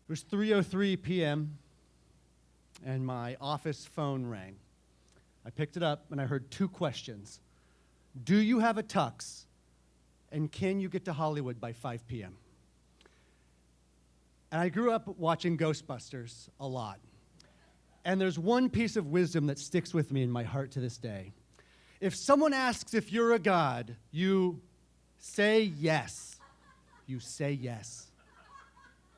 It was 3:03 p.m., and my office phone rang. I picked it up, and I heard two questions. Do you have a tux, and can you get to Hollywood by 5 p.m.? And I grew up watching Ghostbusters a lot. And there's one piece of wisdom that sticks with me in my heart to this day. If someone asks if you're a god, you say yes. You say yes.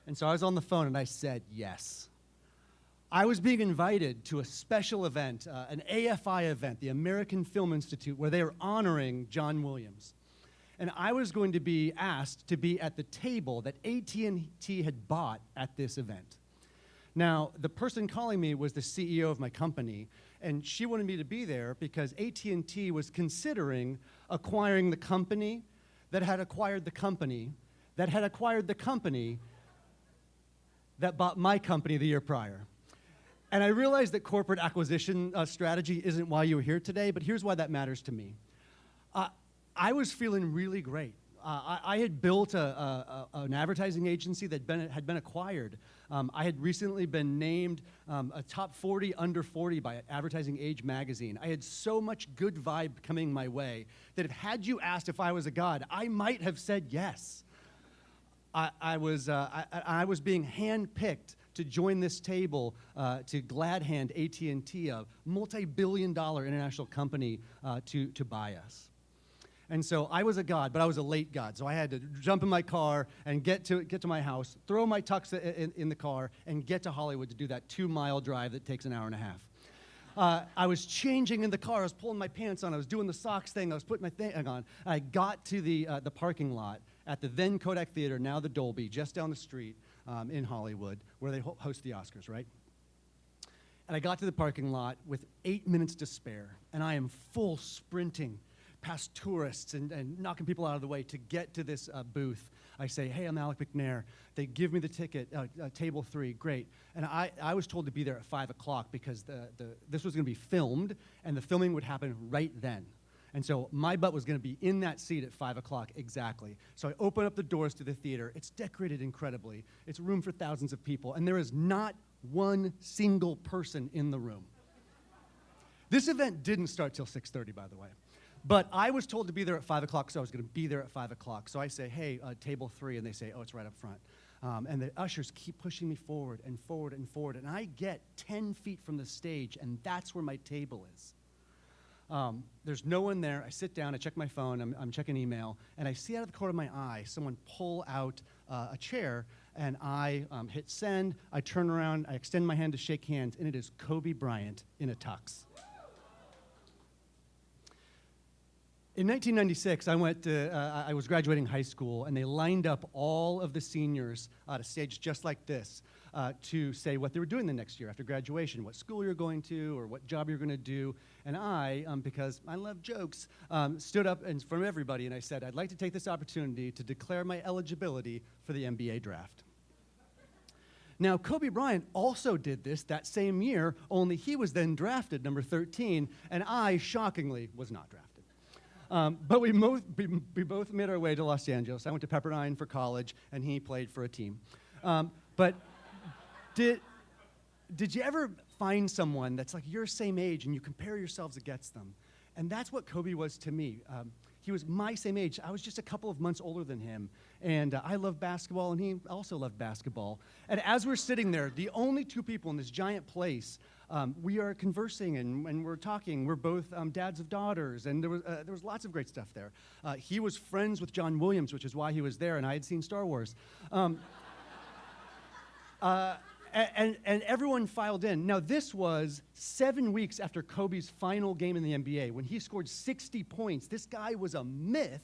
And so I was on the phone and I said yes. I was being invited to a special event, an AFI event, the American Film Institute, where they were honoring John Williams. And I was going to be asked to be at the table that AT&T had bought at this event. Now, the person calling me was the CEO of my company, and she wanted me to be there because AT&T was considering acquiring the company that had acquired the company that had acquired the company that bought my company the year prior. And I realized that corporate acquisition strategy isn't why you were here today, but here's why that matters to me. I was feeling really great. I had built an advertising agency that had been acquired. I had recently been named a top 40 under 40 by Advertising Age magazine. I had so much good vibe coming my way that had you asked if I was a god, I might have said yes. I was being handpicked to join this table to glad hand AT&T, a multi-billion-dollar international company, to buy us. And so I was a god, but I was a late god. So I had to jump in my car and get to my house, throw my tux in the car, and get to Hollywood to do that 2-mile drive that takes an hour and a half. I was changing in the car. I was pulling my pants on. I was doing the socks thing. I was putting my thing on. I got to the parking lot at the then Kodak Theater, now the Dolby, just down the street in Hollywood, where they host the Oscars, right? And I got to the parking lot with 8 minutes to spare, and I am full sprinting past tourists and knocking people out of the way to get to this booth. I say, hey, I'm Alec McNayr. They give me the ticket, table 3, great. And I was told to be there at 5 o'clock because this was going to be filmed, and the filming would happen right then. And so my butt was going to be in that seat at 5 o'clock exactly. So I open up the doors to the theater. It's decorated incredibly. It's room for thousands of people, and there is not one single person in the room. This event didn't start till 6:30, by the way. But I was told to be there at 5 o'clock, so I was going to be there at 5 o'clock. So I say, hey, table 3, and they say, oh, it's right up front. And the ushers keep pushing me forward and forward and forward, and I get 10 feet from the stage, and that's where my table is. There's no one there. I sit down, I check my phone, I'm checking email, and I see out of the corner of my eye someone pull out a chair, and I hit send, I turn around, I extend my hand to shake hands, and it is Kobe Bryant in a tux. In 1996, I was graduating high school, and they lined up all of the seniors at a stage just like this to say what they were doing the next year after graduation, what school you're going to, or what job you're going to do. And I, because I love jokes, stood up in front of everybody, and I said, I'd like to take this opportunity to declare my eligibility for the NBA draft. Now, Kobe Bryant also did this that same year, only he was then drafted, number 13, and I, shockingly, was not drafted. But we both made our way to Los Angeles. I went to Pepperdine for college, and he played for a team. But did you ever find someone that's like your same age, and you compare yourselves against them? And that's what Kobe was to me. He was my same age. I was just a couple of months older than him. And I love basketball, and he also loved basketball. And as we're sitting there, the only two people in this giant place, we are conversing and we're talking. We're both dads of daughters, and there was lots of great stuff there. He was friends with John Williams, which is why he was there, and I had seen Star Wars. And everyone filed in. Now, this was 7 weeks after Kobe's final game in the NBA, when he scored 60 points. This guy was a myth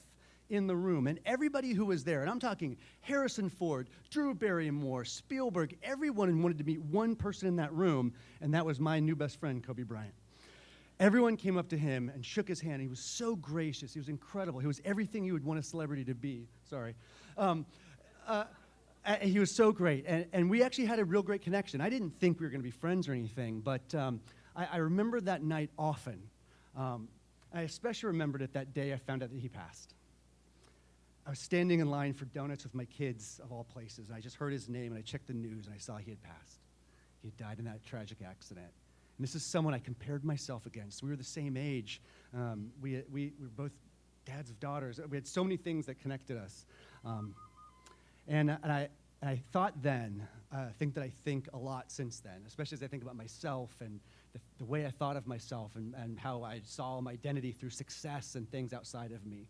in the room, and everybody who was there, and I'm talking Harrison Ford, Drew Barrymore, Spielberg, everyone wanted to meet one person in that room, and that was my new best friend, Kobe Bryant. Everyone came up to him and shook his hand. He was so gracious. He was incredible. He was everything you would want a celebrity to be. Sorry. He was so great, and we actually had a real great connection. I didn't think we were going to be friends or anything, but I remember that night often. I especially remembered it that day I found out that he passed. I was standing in line for donuts with my kids, of all places, and I just heard his name, and I checked the news, and I saw he had passed. He had died in that tragic accident. And this is someone I compared myself against. We were the same age. We were both dads of daughters. We had so many things that connected us. And I thought then, think that I think a lot since then, especially as I think about myself and the way I thought of myself and how I saw my identity through success and things outside of me.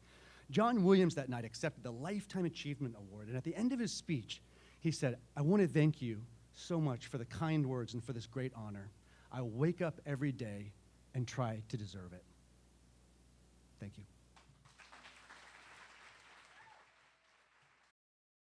John Williams that night accepted the Lifetime Achievement Award, and at the end of his speech, he said, "I want to thank you so much for the kind words and for this great honor. I wake up every day and try to deserve it." Thank you.